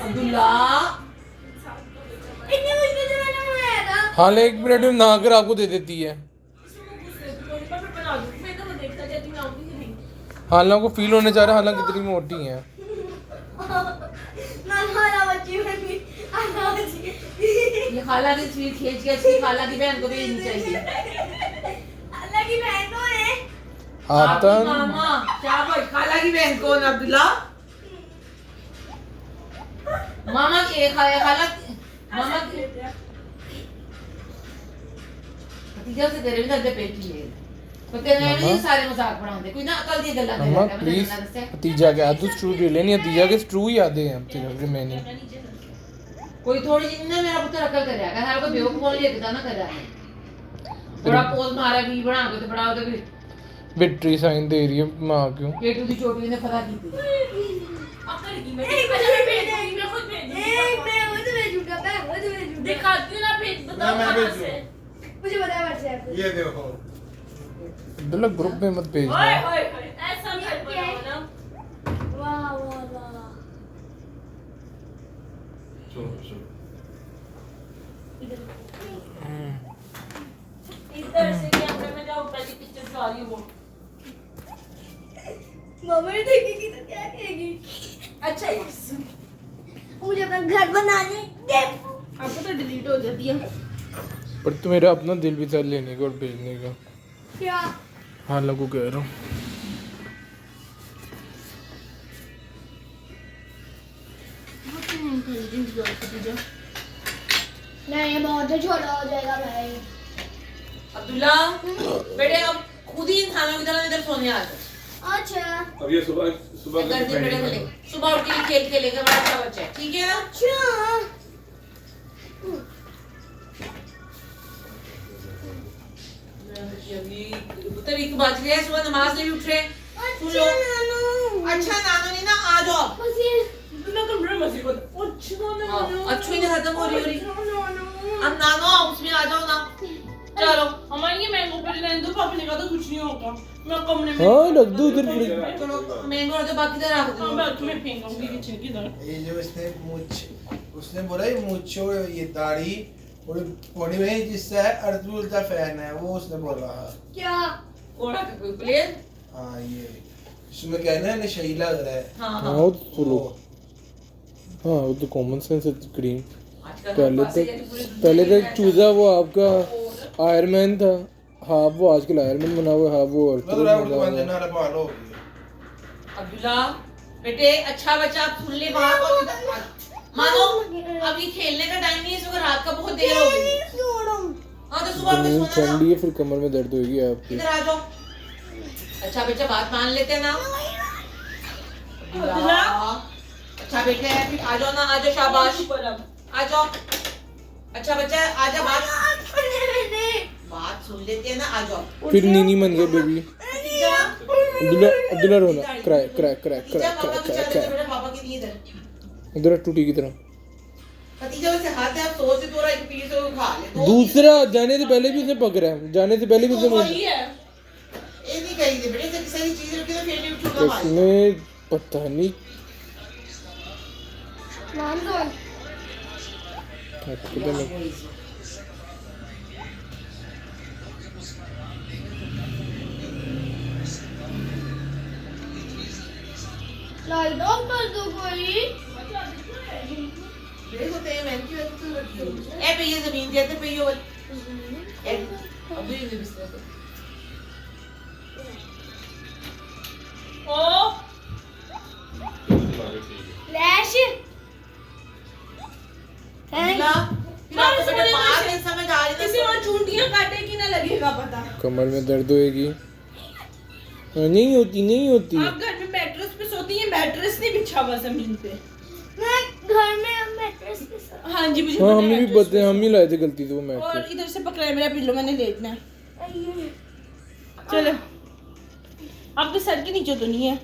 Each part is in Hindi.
अब्दुल्ला हाल 1 मिनट में नहाकर आपको दे देती है। हालांकि को फील होने जा रहा है हालांकि कितनी मोटी है। ये खाला की स्वीट खींच के इसकी खाला की बहन को भेजनी चाहिए। आता मामा क्या बोल खाला की बहन कौन अब्दुल्ला? मामा के खाला मामा की भतीजा से तेरे भी दर्द पेट लिए तो तेरे भी सारे मजाक बनाते कोई ना अकल दी गल्ला दे मम्मा प्लीज भतीजा के आदू स्ट्रू ले नहीं भतीजा के स्ट्रू ही आते हैं तेरे रिमेनिंग कोई थोड़ी जी ना मेरा पुत्र अकल कर रहा है हर को बेवकूफ बोल लेता ना कर रहा है बड़ा पोज मारा भी बना के तो बड़ा तो विक्ट्री साइन दे रही है मां क्यों केटू दी चोटी ने पता की थी अकल की मैं खुद भेजूंगा मैं दिखाती हूं ना भेज बताओ कहां से मुझे बताया व्हाट्सएप पे ये देखो अब्दुल्ला ग्रुप में मत भेजना ओए ओए ऐसा मत बनाओ ना वाह वाह वाह चलो इधर से कैमरे में जाओ पहले पिक्चर जो आ रही है वो मम्मी देखेगी तो क्या कहेगी अच्छा यस मुझे अपना घर बनाने दे आपको तो डिलीट हो जाती है पर तू मेरा अपना दिल भी था लेने का और भेजने का क्या हालांकि कह रहा हूँ नहीं ये बहुत छोटा हो जाएगा भाई अब्दुल्ला बेटे अब खुद ही इंसानों की तरह इधर सोने आ जाओ अच्छा अब ये सुबह सुबह कर दे बेटे को ले सुबह उठ के खेल खेलेगा बड़ा अच्छा बच्चा है ठीक है अच्छा तभी की बात है सुबह नमाज नहीं उठ रहे सुन लो अच्छा नानो नहीं ना आ जाओ बस ये मैं कमरे में मस्ती करता अच्छा नानो अच्छी नहीं खत्म हो रही अब नानो उसमें आ जाओ ना चलो हमारे ये मैंगो पर रहने दो पापा ने कहा था कुछ नहीं होगा मैं कमरे में हाँ रख दो उधर चलो मैंगो तो बाकी तरह रख दो मैं तुम्हें फेंकूंगी किचन की तरफ ये जो इसने मूछ उसने बोला ये मूछो ये दाढ़ी और बॉडी में जिससे है अर्जुन का फैन है वो उसने बोला क्या कोड़ा का कोई प्लेयर हाँ ये इसमें कहना है नशीला लग रहा है हाँ हाँ हाँ वो तो फुलो हाँ वो तो कॉमन सेंस है क्रीम पहले तो चूजा वो आपका आयरन मैन था हाँ वो आजकल आयरन मैन बना हुआ है हाँ वो मैं तो राउंड को बंद ना रहा लो अब्दुल्ला बेटे अच्छा बच्चा आप सुन ले बात और मानो अभी खेलने का टाइम नहीं है इस वक्त रात का बहुत देर हो गई हाँ तो सुबह में सोना ठंडी है फिर कमर में दर्द होगी आपकी इधर आ जाओ अच्छा बेटा बात मान लेते हैं ना अब्दुल्ला अच्छा बेटे फिर आ जाओ ना आ जाओ शाबाश आ जाओ अच्छा बच्चा आजा बात सुन लेते हैं ना आ जाओ फिर नीनी मन गया बेबी अब्दुल्ला अब्दुल्ला रोना cry cry cry cry cry cry पापा की नींद है उधर टूटी की तरह भतीजा वैसे हाथ है आप सोच से थोड़ा एक पीस खा ले दूसरा जाने से पहले भी उसने पकड़ा है जाने से पहले भी उसने वही है ये नहीं कही थी बेटे से सही चीज रखी तो फिर भी उठूंगा भाई उसने पता नहीं नाम कौन पता नहीं लाइट ऑफ कर दो कोई देखो ते मैं क्यों ए पे ये जमीन देते पे ये वाली अभी भी बिस्तर पे ओ फ्लैश अब्दुल्ला फिर आपको बेटा बात नहीं समझ आ रही किसी और चूंटियां काटे कि ना लगेगा पता कमर में दर्द होएगी नहीं होती नहीं होती आप घर में मैट्रेस पे सोती हैं मैट्रेस नहीं बिछा हुआ जमीन पे मैं घर में मैट्रेस पे हाँ जी मुझे हाँ हमें भी पता है हम ही लाए थे गलती से वो और मैट्रेस इधर से पकड़ा है मेरा पिल्लो मैंने लेटना है चलो अब तो सर के नीचे तो नहीं है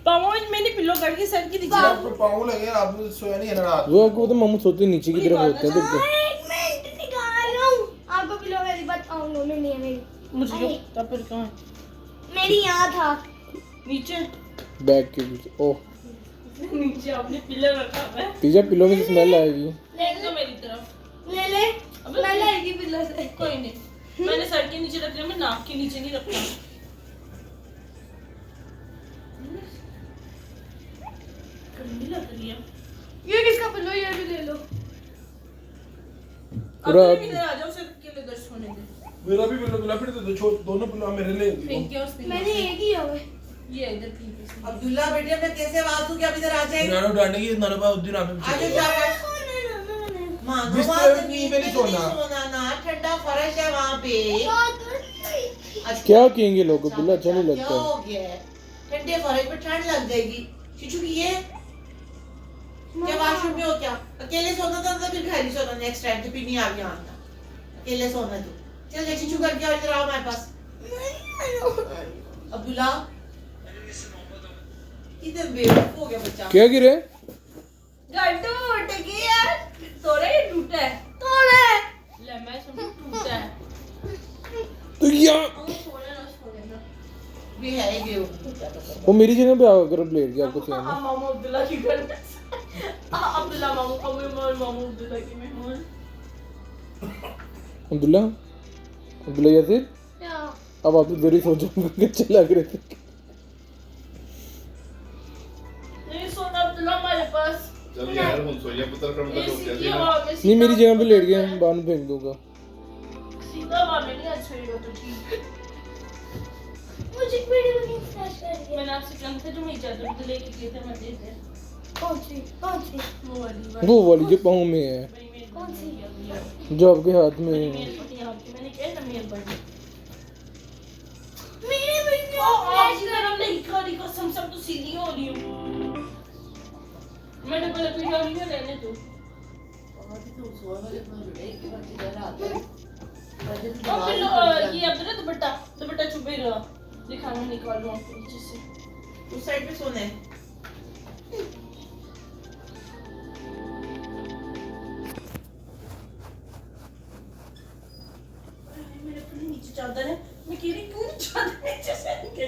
पाँव मैंने पिल्लो करके सर के नीचे आपको पाँव लगे आप सोया नहीं है ना रात वो आपको तो मामू सोते नीचे की तरफ होते हैं तो एक मिनट निकाल लूं आपको पिल्लो मेरी बात पाँव में नहीं है मेरी मुझे तब फिर कहां मेरी यहाँ था। नीचे बैग के पीछे। ओह नीचे आपने पिलर रखा है। पीछे पिलो में से स्मेल आएगी। देख दो मेरी तरफ। ले ले। मैं लाएगी पिल्ला से। कोई नहीं, मैंने सर के नीचे रख लिया, मैं नाक के नीचे नहीं रखना। गर्मी लग रही है। ये किसका पिल्लो? ये भी ले लो। अब पूरा- इधर आ जाओ, उसे अकेले दर्श होने दे। मेरा भी पिल्लो पिला, फिर तो दोनों पिल्लो मेरे लिए फेंक दिया उसने। मैंने एक ही है। ये इधर फेंक दिया उसने। अब्दुल्ला बेटे मैं कैसे आवाज दूं कि आप इधर आ जाएंगे? नानो डालने की नानो पा उस दिन आप आ जाओ शाबाश। मानो बिस्तर वहाँ में जमीन नहीं पे सोना। नहीं सोना ना, ठंडा फर्श है वहाँ पे। अच्छा, क्या कहेंगे लोग? बिल्ला अच्छा नहीं क्या लगता। हो गया है? ठंडे फर्श पे ठंड लग जाएगी। शिशु की ये क्या वॉशरूम में हो क्या? अकेले सोना था तो फिर घर ही सोना नेक्स्ट टाइम, तो फिर नहीं आ गया आना। अकेले सोना तू। चल जा शिशु करके और इधर आओ हमारे पास। अब्दुल्ला इधर बेवकूफ हो गया बच्चा। क्या गिरे? घर टूट गया। तोड़ा ये टूटा है। तोड़े। ले मैं समझ टूटा है। तो या छोड़े ना। भी है ही बेवकूफ क्या तो कर। वो मेरी जगह पे आओ अगर ब्लेड की आपको चाहिए ना। मामू अब्दुल्ला की घर में। अब्दुल्ला मामू का मामू अब्दुल्ला की मेहमान। अब्दुल्ला अब्दुल्ला यासिर क्या? अब आप तो देरी सोचो अच्छे लग रहे थे। नहीं सोना अब्दुल्ला हमारे पास। चल यार हम सोया पुत्र क्रम का तो एसी क्या की देना हवा में नहीं मेरी जगह पे लेट गया, बाद में फेंक दूंगा। सीधा हवा में नहीं अच्छा ही हो तो ठीक। मुझे वीडियो नहीं फ्लैश कर दिया। मैंने आपसे कहा था जो मैं चादर तो लेके गए थे मैं दे दे। कौन सी? कौन सी? वो वाली वो वाली जो पाँव में है, बड़ी मेहरबानी कौन सी? है। जो आपके हाथ में बड़ी है। मेहरबानी आपकी, मैंने कहा ना मेहरबानी। मेरे वीडियो आज गरम नहीं खा रही कसम सब तो सीधी हो रही हूँ। मैं डबल अपनी गाड़ी में रहने दो। बहुत ही तो सोए वाले अपना बेटे के बाद इधर आता है। और फिर ये अब्दुल्ला दुपट्टा छुपे रहा। दिखाना निकालो आपको नीचे से। उस साइड पे सोना है। मेरे अपने नीचे चादर है। मैं कह रही क्यों चादर नीचे से निकली?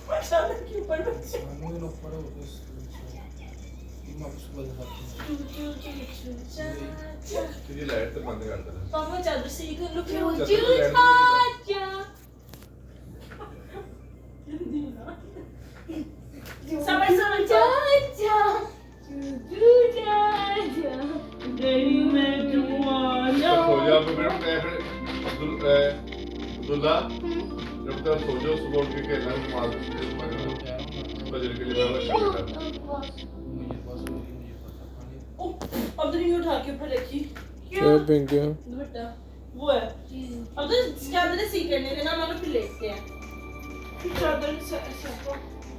मैं चादर के ऊपर बैठी। नानो ये लोग पड़े होते हैं इन आप उसको बदल सकते तुझे लाइट तो बंद कर देना पापा चादर से इधर लुक चल, चल, लाइट समझ सो जा अब मेरे अब्दुल्ला जब तक सो जाओ सुबह उठ के खेलना मार बजर के लिए मैं चलेगा अब तो नहीं उठा के ऊपर रखी क्या फेंक गया? दुपट्टा वो है अब तो चादर सी करने देना हम फिर लेटते हैं चादर से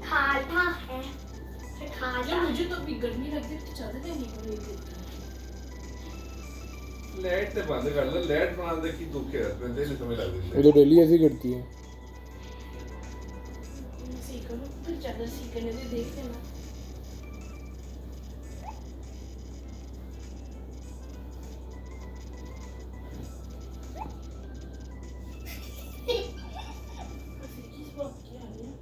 खाता है। जब मुझे तो भी गर्मी लगती है तो चादर नहीं पड़ेगी लाइट ते बंद कर ले लाइट बनाने दे की दुख है मैं तेरे समय लग वो रही तो डेली ऐसे ही करती है। सी करो फिर चादर सी करने दे देख लेना किस बात की आ रही है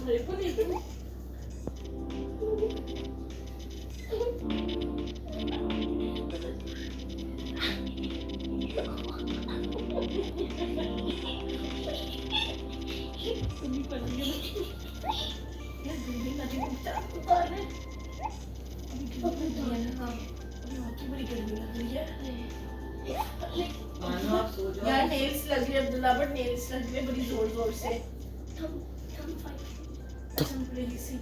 मेरे को नहीं दूँ तुम्ही पडली ना दिल्ली नदी में उतारे की बड़ी गर्मी लग रही है मानो आप सो जाओ। यार नेल्स लग रही है अब्दुल्ला बट नेल्स लग रही है बड़ी जोर जोर से टेम्परेरी सी